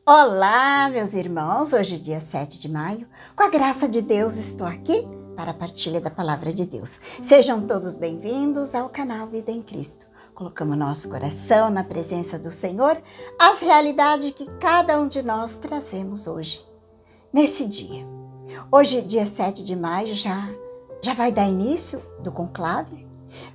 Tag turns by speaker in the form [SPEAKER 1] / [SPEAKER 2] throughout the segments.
[SPEAKER 1] Olá, meus irmãos! Hoje, dia 7 de maio, com a graça de Deus, estou aqui para a partilha da Palavra de Deus. Sejam todos bem-vindos ao canal Vida em Cristo. Colocamos nosso coração na presença do Senhor, as realidades que cada um de nós trazemos hoje, nesse dia. Hoje, dia 7 de maio, já vai dar início do conclave.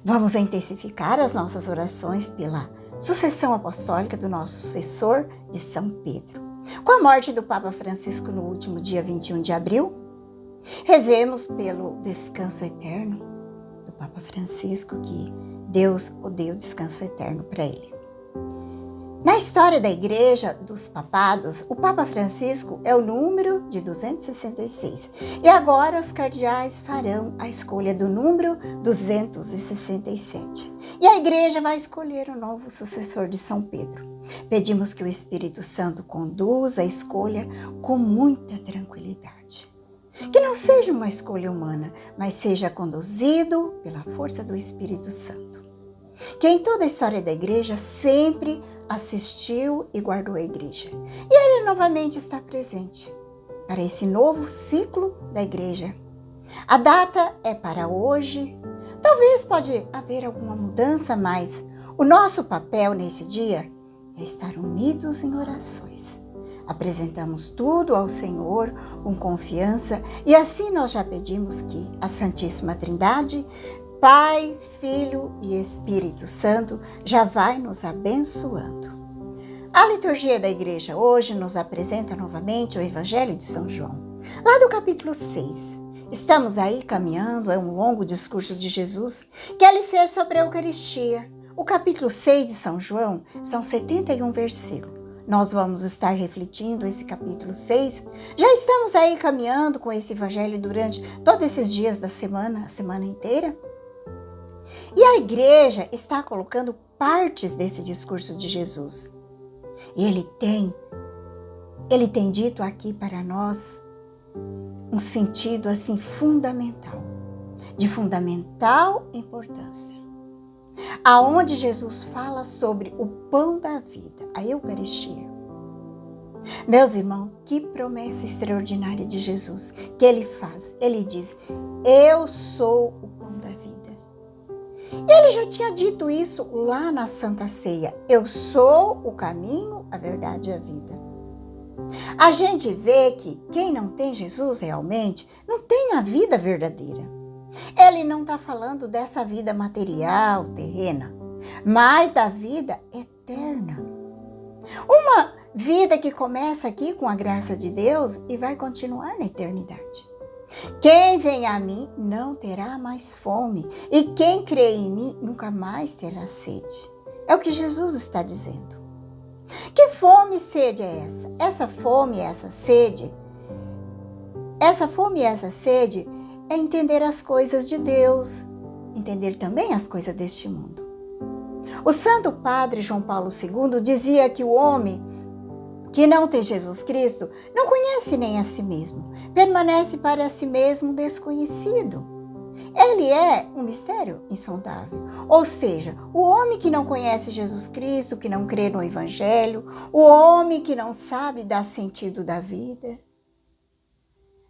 [SPEAKER 1] Vamos intensificar as nossas orações pela sucessão apostólica do nosso sucessor de São Pedro. Com a morte do Papa Francisco no último dia 21 de abril, rezemos pelo descanso eterno do Papa Francisco, que Deus o deu descanso eterno para ele. Na história da Igreja dos Papados, o Papa Francisco é o número de 266 e agora os cardeais farão a escolha do número 267. E a Igreja vai escolher o novo sucessor de São Pedro. Pedimos que o Espírito Santo conduza a escolha com muita tranquilidade. Que não seja uma escolha humana, mas seja conduzido pela força do Espírito Santo, que em toda a história da Igreja sempre assistiu e guardou a Igreja. E ele novamente está presente para esse novo ciclo da Igreja. A data é para hoje. Talvez pode haver alguma mudança, mas o nosso papel nesse dia é estar unidos em orações. Apresentamos tudo ao Senhor com confiança e assim nós já pedimos que a Santíssima Trindade, Pai, Filho e Espírito Santo, já vai nos abençoando. A liturgia da Igreja hoje nos apresenta novamente o Evangelho de São João, lá do capítulo 6. Estamos aí caminhando, é um longo discurso de Jesus que ele fez sobre a Eucaristia. O capítulo 6 de São João são 71 versículos. Nós vamos estar refletindo esse capítulo 6. Já estamos aí caminhando com esse Evangelho durante todos esses dias da semana, a semana inteira. E a Igreja está colocando partes desse discurso de Jesus. E ele tem dito aqui para nós um sentido assim fundamental, de fundamental importância. Aonde Jesus fala sobre o pão da vida, a Eucaristia. Meus irmãos, que promessa extraordinária de Jesus que ele faz. Ele diz, eu sou o pão da vida. Ele já tinha dito isso lá na Santa Ceia. Eu sou o caminho, a verdade e a vida. A gente vê que quem não tem Jesus realmente não tem a vida verdadeira. Ele não está falando dessa vida material, terrena, mas da vida eterna. Uma vida que começa aqui com a graça de Deus e vai continuar na eternidade. Quem vem a mim não terá mais fome, e quem crê em mim nunca mais terá sede. É o que Jesus está dizendo. Que fome e sede é essa? Essa fome e essa sede é entender as coisas de Deus, entender também as coisas deste mundo. O Santo Padre João Paulo II dizia que o homem que não tem Jesus Cristo não conhece nem a si mesmo, permanece para si mesmo desconhecido. Ele é um mistério insondável. Ou seja, o homem que não conhece Jesus Cristo, que não crê no Evangelho, o homem que não sabe dar sentido da vida,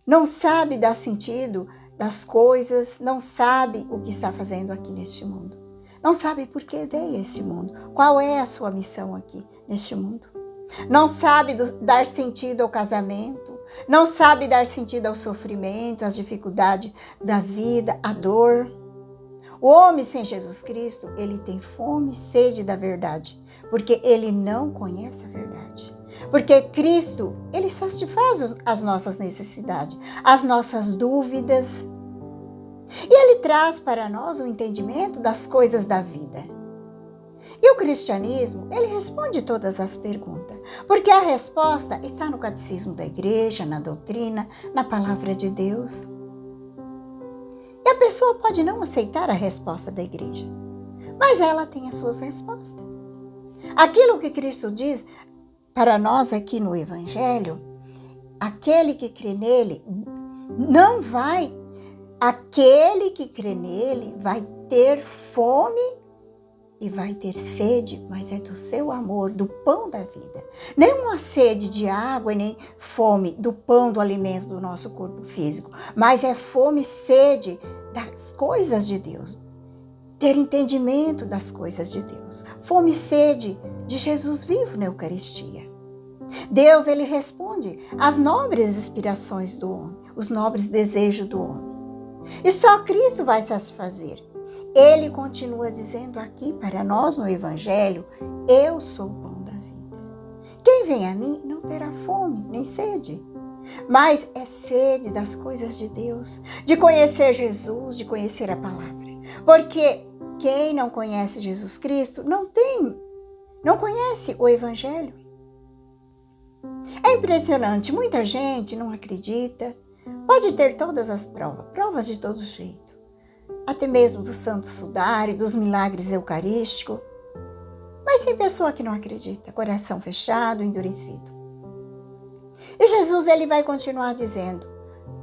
[SPEAKER 1] não sabe dar sentido das coisas, não sabe o que está fazendo aqui neste mundo. Não sabe por que veio a este mundo, qual é a sua missão aqui neste mundo. Não sabe dar sentido ao casamento, não sabe dar sentido ao sofrimento, às dificuldades da vida, à dor. O homem sem Jesus Cristo, ele tem fome e sede da verdade, porque ele não conhece a verdade. Porque Cristo, ele satisfaz as nossas necessidades, as nossas dúvidas. E ele traz para nós o entendimento das coisas da vida. E o cristianismo, ele responde todas as perguntas, porque a resposta está no catecismo da Igreja, na doutrina, na palavra de Deus. E a pessoa pode não aceitar a resposta da Igreja, mas ela tem as suas respostas. Aquilo que Cristo diz para nós aqui no Evangelho, aquele que crê nele vai ter fome e vai ter sede, mas é do seu amor, do pão da vida. Nem uma sede de água, nem fome do pão, do alimento do nosso corpo físico, mas é fome e sede das coisas de Deus. Ter entendimento das coisas de Deus. Fome e sede de Jesus vivo na Eucaristia. Deus, ele responde às nobres inspirações do homem, os nobres desejos do homem. E só Cristo vai satisfazer. Ele continua dizendo aqui para nós no Evangelho, eu sou o pão da vida. Quem vem a mim não terá fome, nem sede, mas é sede das coisas de Deus, de conhecer Jesus, de conhecer a palavra. Porque quem não conhece Jesus Cristo não conhece o Evangelho. É impressionante, muita gente não acredita, pode ter todas as provas de todo jeito. Até mesmo do Santo Sudário, dos milagres eucarísticos. Mas tem pessoa que não acredita, coração fechado, endurecido. E Jesus, ele vai continuar dizendo,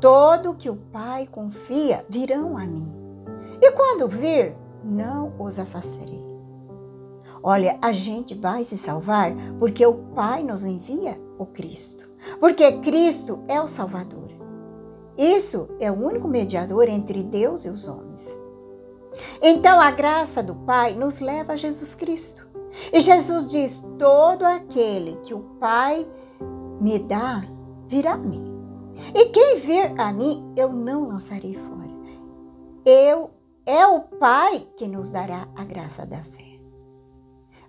[SPEAKER 1] todo que o Pai confia virão a mim. E quando vir, não os afastarei. Olha, a gente vai se salvar porque o Pai nos envia o Cristo. Porque Cristo é o Salvador. Isso é o único mediador entre Deus e os homens. Então, a graça do Pai nos leva a Jesus Cristo. E Jesus diz, todo aquele que o Pai me dá, virá a mim. E quem vir a mim, eu não lançarei fora. É o Pai que nos dará a graça da fé.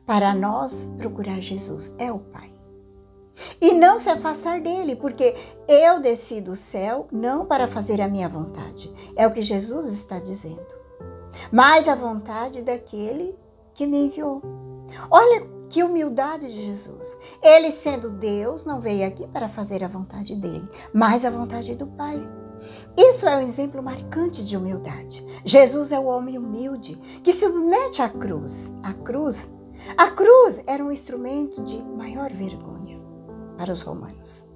[SPEAKER 1] Para nós, procurar Jesus é o Pai. E não se afastar dele, porque eu desci do céu não para fazer a minha vontade. É o que Jesus está dizendo. Mas a vontade daquele que me enviou. Olha que humildade de Jesus. Ele, sendo Deus, não veio aqui para fazer a vontade dele, mas a vontade do Pai. Isso é um exemplo marcante de humildade. Jesus é o homem humilde que se submete à cruz. A cruz era um instrumento de maior vergonha para os romanos.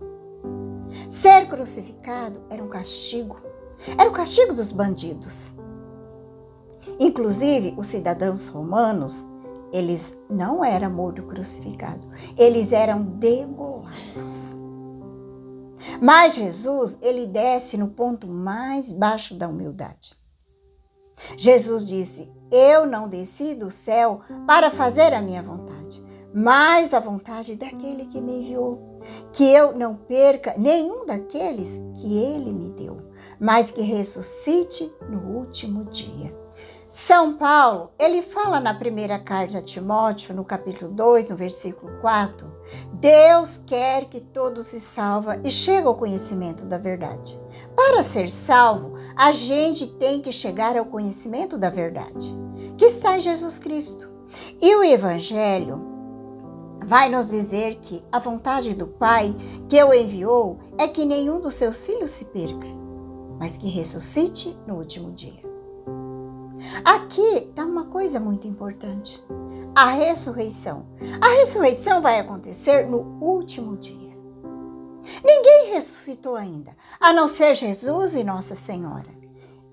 [SPEAKER 1] Ser crucificado era um castigo. Era o castigo dos bandidos. Inclusive, os cidadãos romanos, eles não eram mortos crucificados. Eles eram degolados. Mas Jesus, ele desce no ponto mais baixo da humildade. Jesus disse, eu não desci do céu para fazer a minha vontade, mas a vontade daquele que me enviou. Que eu não perca nenhum daqueles que ele me deu, mas que ressuscite no último dia. São Paulo, ele fala na primeira carta a Timóteo, no capítulo 2, no versículo 4, Deus quer que todos se salvem e cheguem ao conhecimento da verdade. Para ser salvo, a gente tem que chegar ao conhecimento da verdade, que está em Jesus Cristo. E o Evangelho vai nos dizer que a vontade do Pai que o enviou é que nenhum dos seus filhos se perca, mas que ressuscite no último dia. Aqui está uma coisa muito importante. A ressurreição. A ressurreição vai acontecer no último dia. Ninguém ressuscitou ainda, a não ser Jesus e Nossa Senhora.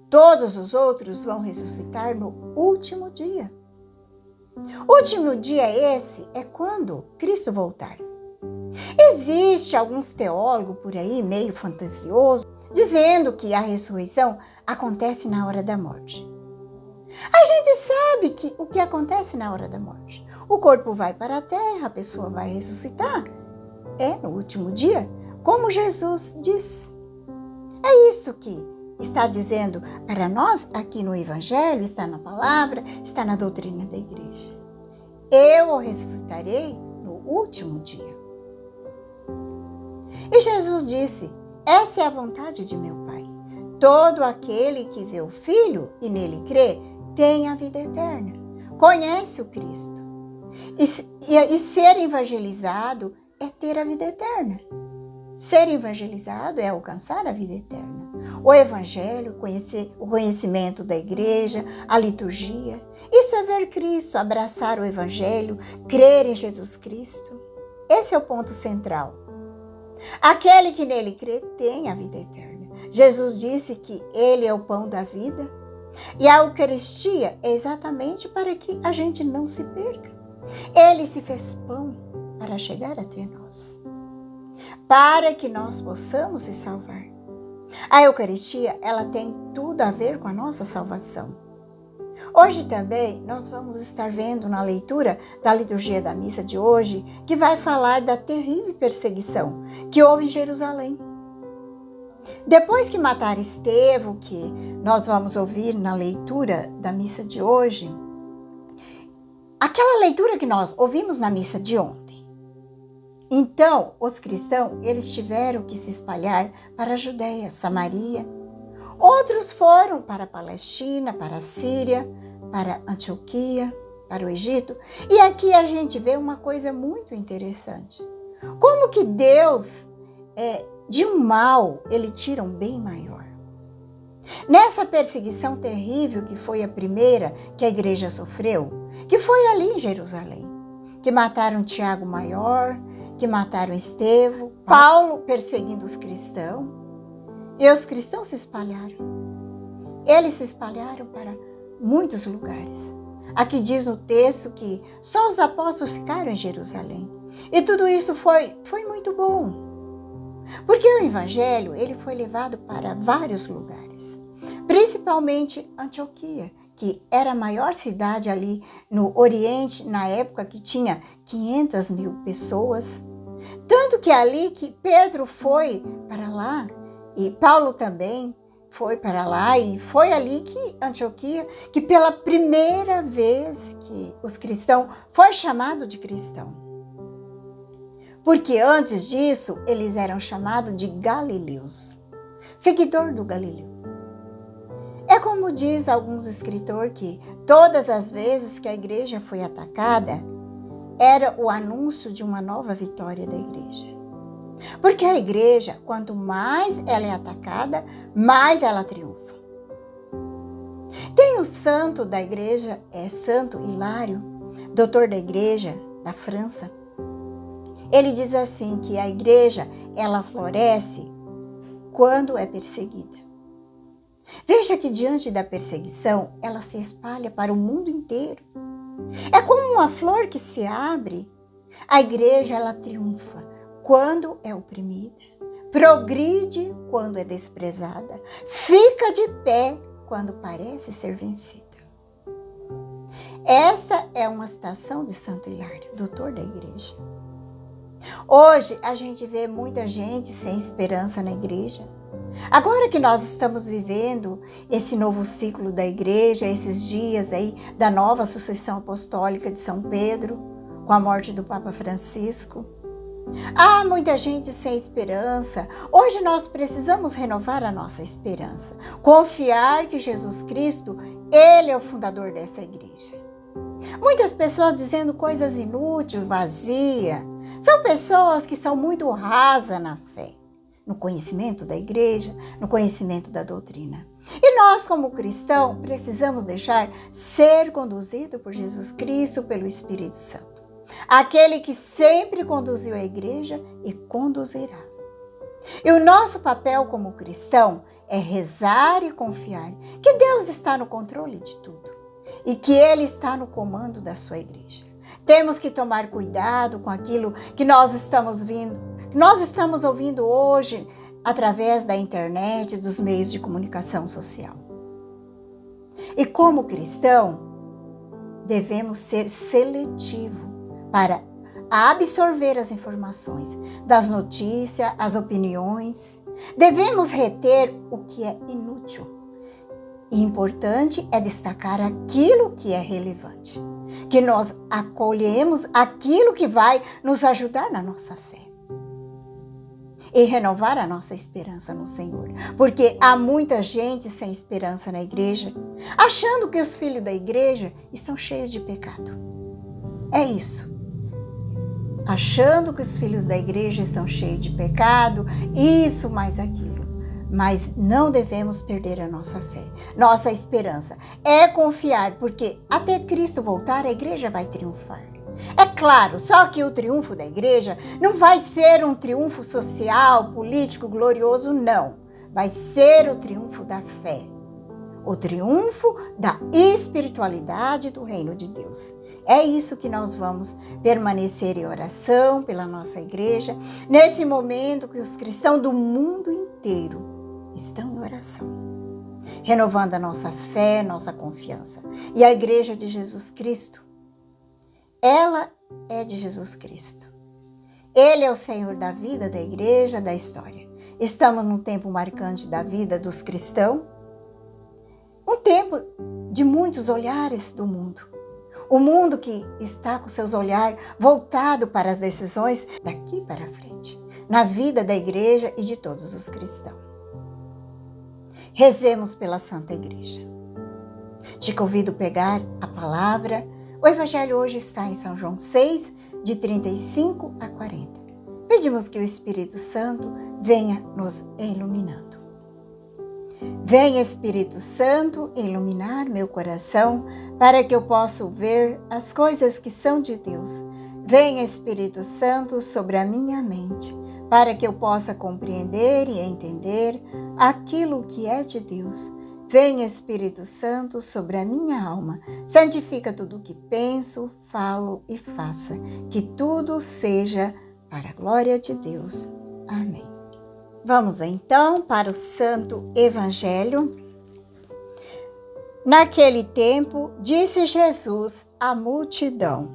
[SPEAKER 1] Todos os outros vão ressuscitar no último dia. O último dia esse é quando Cristo voltar. Existe alguns teólogos por aí, meio fantasioso, dizendo que a ressurreição acontece na hora da morte. A gente sabe que o que acontece na hora da morte. O corpo vai para a terra, a pessoa vai ressuscitar. É no último dia, como Jesus diz. É isso que está dizendo para nós aqui no Evangelho, está na palavra, está na doutrina da igreja. Eu o ressuscitarei no último dia. E Jesus disse, essa é a vontade de meu Pai. Todo aquele que vê o Filho e nele crê, tem a vida eterna. Conhece o Cristo. E ser evangelizado é ter a vida eterna. Ser evangelizado é alcançar a vida eterna. O Evangelho, o conhecimento da igreja, a liturgia. Isso é ver Cristo, abraçar o Evangelho, crer em Jesus Cristo. Esse é o ponto central. Aquele que nele crê tem a vida eterna. Jesus disse que ele é o pão da vida. E a Eucaristia é exatamente para que a gente não se perca. Ele se fez pão para chegar até nós, para que nós possamos se salvar. A Eucaristia, ela tem tudo a ver com a nossa salvação. Hoje também nós vamos estar vendo na leitura da liturgia da missa de hoje, que vai falar da terrível perseguição que houve em Jerusalém. Depois que mataram Estevão, que nós vamos ouvir na leitura da missa de hoje, aquela leitura que nós ouvimos na missa de ontem. Então, os cristãos, eles tiveram que se espalhar para a Judéia, Samaria. Outros foram para a Palestina, para a Síria, para Antioquia, para o Egito. E aqui a gente vê uma coisa muito interessante. Como que Deus, de um mal, ele tira um bem maior. Nessa perseguição terrível, que foi a primeira que a igreja sofreu, que foi ali em Jerusalém, que mataram Tiago Maior, que mataram Estevão, Paulo perseguindo os cristãos, e os cristãos se espalharam. Eles se espalharam para muitos lugares. Aqui diz no texto que só os apóstolos ficaram em Jerusalém. E tudo isso foi muito bom. Porque o evangelho, ele foi levado para vários lugares. Principalmente Antioquia, que era a maior cidade ali no Oriente, na época que tinha 500 mil pessoas. Tanto que ali que Pedro foi para lá, e Paulo também foi para lá, e foi ali que Antioquia, que pela primeira vez que os cristãos foi chamado de cristão. Porque antes disso, eles eram chamados de galileus, seguidor do Galileu. É como diz alguns escritores que todas as vezes que a igreja foi atacada, era o anúncio de uma nova vitória da igreja. Porque a igreja, quanto mais ela é atacada, mais ela triunfa. Tem o santo da igreja, Santo Hilário, doutor da igreja da França. Ele diz assim que a igreja, ela floresce quando é perseguida. Veja que diante da perseguição, ela se espalha para o mundo inteiro. É como uma flor que se abre. A igreja, ela triunfa quando é oprimida, progride quando é desprezada, fica de pé quando parece ser vencida. Essa é uma citação de Santo Hilário, doutor da igreja. Hoje a gente vê muita gente sem esperança na igreja. Agora que nós estamos vivendo esse novo ciclo da igreja, esses dias aí da nova sucessão apostólica de São Pedro, com a morte do Papa Francisco, há muita gente sem esperança. Hoje nós precisamos renovar a nossa esperança, confiar que Jesus Cristo, Ele é o fundador dessa igreja. Muitas pessoas dizendo coisas inúteis, vazias, são pessoas que são muito rasas na fé, no conhecimento da igreja, no conhecimento da doutrina. E nós, como cristãos, precisamos deixar ser conduzido por Jesus Cristo, pelo Espírito Santo. Aquele que sempre conduziu a igreja e conduzirá. E o nosso papel como cristão é rezar e confiar que Deus está no controle de tudo e que Ele está no comando da sua igreja. Temos que tomar cuidado com aquilo que nós estamos ouvindo hoje através da internet, dos meios de comunicação social. E como cristão, devemos ser seletivos para absorver as informações das notícias, as opiniões. Devemos reter o que é inútil. E importante é destacar aquilo que é relevante, que nós acolhemos aquilo que vai nos ajudar na nossa fé e renovar a nossa esperança no Senhor. Porque há muita gente sem esperança na igreja, achando que os filhos da igreja estão cheios de pecado. É isso. Achando que os filhos da igreja estão cheios de pecado, isso mais aquilo. Mas não devemos perder a nossa fé, nossa esperança. É confiar, porque até Cristo voltar, a igreja vai triunfar. É claro, só que o triunfo da igreja não vai ser um triunfo social, político, glorioso, não. Vai ser o triunfo da fé. o triunfo da espiritualidade do reino de Deus. É isso que nós vamos permanecer em oração pela nossa igreja, nesse momento que os cristãos do mundo inteiro estão em oração, renovando a nossa fé, nossa confiança. E a igreja de Jesus Cristo, ela é de Jesus Cristo. Ele é o Senhor da vida, da igreja, da história. Estamos num tempo marcante da vida dos cristãos, um tempo de muitos olhares do mundo. O mundo que está com seus olhares voltados para as decisões daqui para frente, na vida da igreja e de todos os cristãos. Rezemos pela Santa Igreja. Te convido a pegar a palavra. O Evangelho hoje está em São João 6, de 35 a 40. Pedimos que o Espírito Santo venha nos iluminando. Vem, Espírito Santo, iluminar meu coração para que eu possa ver as coisas que são de Deus. Vem, Espírito Santo, sobre a minha mente para que eu possa compreender e entender aquilo que é de Deus. Vem, Espírito Santo, sobre a minha alma. Santifica tudo o que penso, falo e faça. Que tudo seja para a glória de Deus. Amém. Vamos então para o Santo Evangelho. Naquele tempo, disse Jesus à multidão: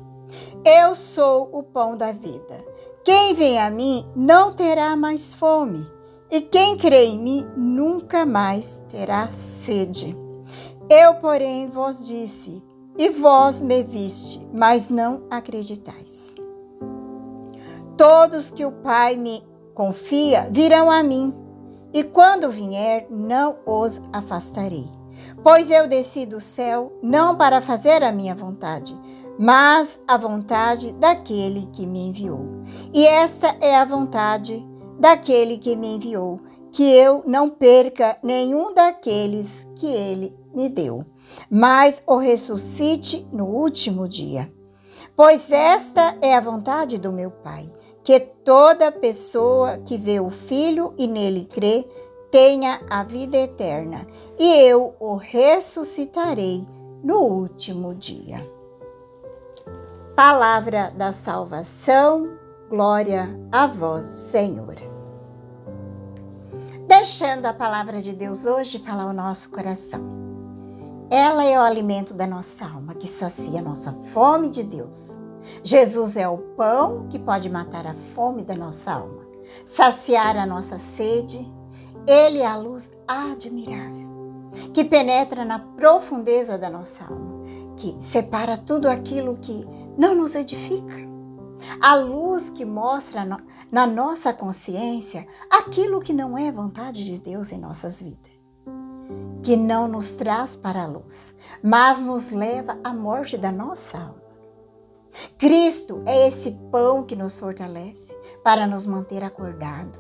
[SPEAKER 1] Eu sou o pão da vida. Quem vem a mim não terá mais fome, e quem crê em mim nunca mais terá sede. Eu, porém, vos disse, e vós me viste, mas não acreditais. Todos que o Pai me confia virão a mim, e quando vier, não os afastarei. Pois eu desci do céu não para fazer a minha vontade, mas a vontade daquele que me enviou. E esta é a vontade daquele que me enviou, que eu não perca nenhum daqueles que ele me deu, mas o ressuscite no último dia. Pois esta é a vontade do meu Pai, que toda pessoa que vê o Filho e nele crê, tenha a vida eterna, e eu o ressuscitarei no último dia. Palavra da salvação, glória a vós, Senhor. Deixando a palavra de Deus hoje falar o nosso coração. Ela é o alimento da nossa alma, que sacia a nossa fome de Deus. Jesus é o pão que pode matar a fome da nossa alma, saciar a nossa sede. Ele é a luz admirável, que penetra na profundeza da nossa alma, que separa tudo aquilo que não nos edifica. A luz que mostra na nossa consciência aquilo que não é vontade de Deus em nossas vidas, que não nos traz para a luz, mas nos leva à morte da nossa alma. Cristo é esse pão que nos fortalece para nos manter acordado,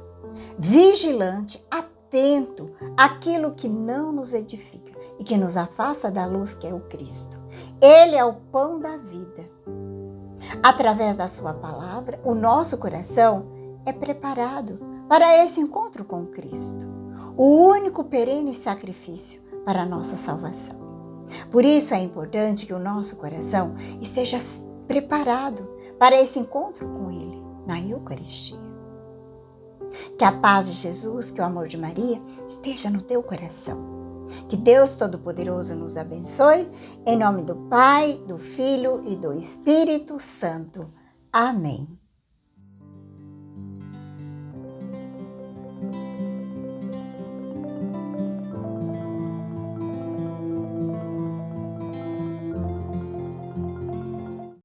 [SPEAKER 1] vigilante, atento àquilo que não nos edifica e que nos afasta da luz que é o Cristo. Ele é o pão da vida. Através da sua palavra, o nosso coração é preparado para esse encontro com Cristo, o único perene sacrifício para a nossa salvação. Por isso é importante que o nosso coração esteja preparado para esse encontro com Ele na Eucaristia. Que a paz de Jesus, que o amor de Maria esteja no teu coração. Que Deus Todo-Poderoso nos abençoe, em nome do Pai, do Filho e do Espírito Santo. Amém.